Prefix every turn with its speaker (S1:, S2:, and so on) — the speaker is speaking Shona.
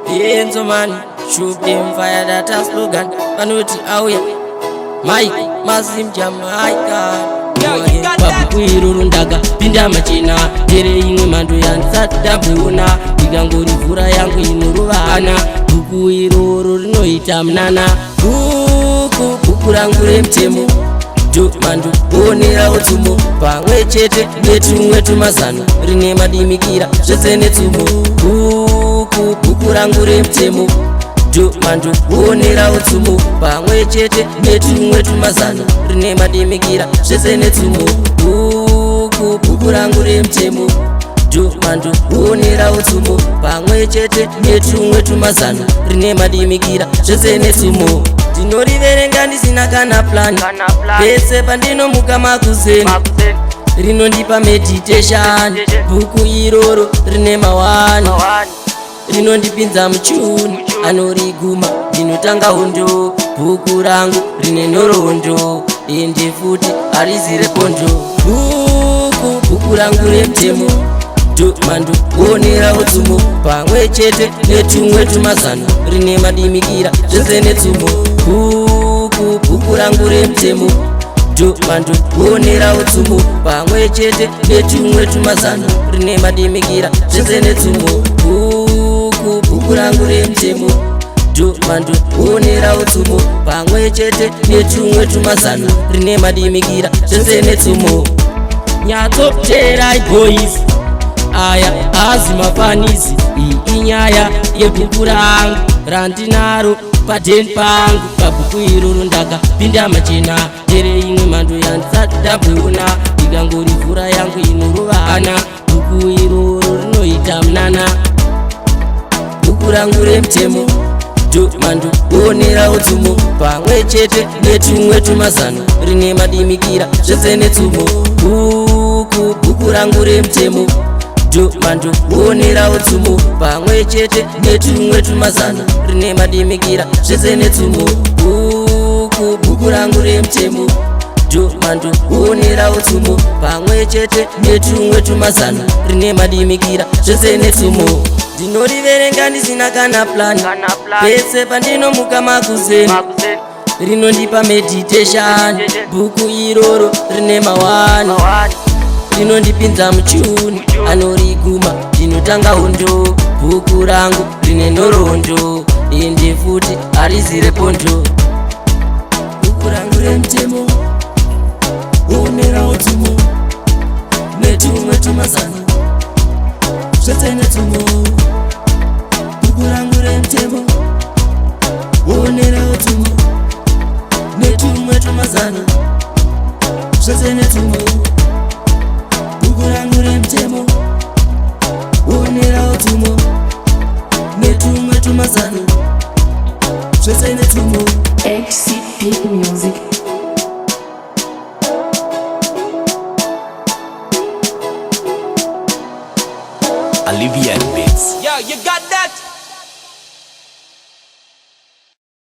S1: Enzo man, shoot them fire that a slogan. Panuti auya, Mike, Mazim Jamaica. Babukwirurundaga pinda machina tere imwe mando yansata buna ikangori mvura yangu inoruvana buku iroro rinoita mnana buku rangu remutemo mando onera utsumo pamwe chete netumwe tumazano rine madimikira zvese netsumo buku rangu remutemo mando onera utsumo pamwe chete netumwe tumazano rine madimikira zvese netsumo buku rangu remutemo mando onera utsumo pamwe chete netumwe tumazano rine madimikira zvese netsumo ndinoriverenga ndisina kana plan pese pandinomuka makuzeni rinondipa meditation bhuku iroro rine mawani rinondipinza muchuni anoriguma ndinotanga hondo bhuku rangu rine nhoroondo ende futi harizire pondo bhuku rangu remutemo mando onera utsumo pamwe chete netumwe tumazano rine madimikira zvese netsumo bhuku rangu remutemo mando onera utsumo pamwe chete netumwe tumazano rine madimikira zvese netsumo buku rangu remutemo mando onera utsumo pamwe chete netumwe tumazano rine madimikira zvese netsumo nyatsopterai boys aya azi mafanisi iyi inyaya yebhuku rangu randinaro padeni pangu pabhuku iroro ndakapinda machena tere imwe mando yansata buna ikangori mvura yangu inoruvana bhuku iroro rinoita mnana bhuku rangu remutemo mando onera utsumo pamwe chete netumwe tumazano rine madimikira zvese netsumo bhuku rangu remutemo mando onera utsumo pamwe chete netumwe tumazano rine madimikira zvese netsumo bhuku rangu remutemo mando onera utsumo pamwe chete netumwe tumazano rine madimikira zvese netsumo ndinoriverenga ndisina kana plan pese pandinomuka makuzeni rinondipa meditation bhuku iroro rine mawani rinondipinza muchuni anoriguma ndinotanga hondo bhuku rangu rine nhoroondo ende futi harizire pondo bhuku rangu remutemo onera utsumo netumwe tumazano zvese netsumo bhuku rangu remutemo onera utsumo netumwe tumazano zvese netsumo bhuku rangu remutemo onera utsumo netumwe tumazano zvese netsumo
S2: XCP Music.
S3: Olivia Beats.
S4: Yo, you got that?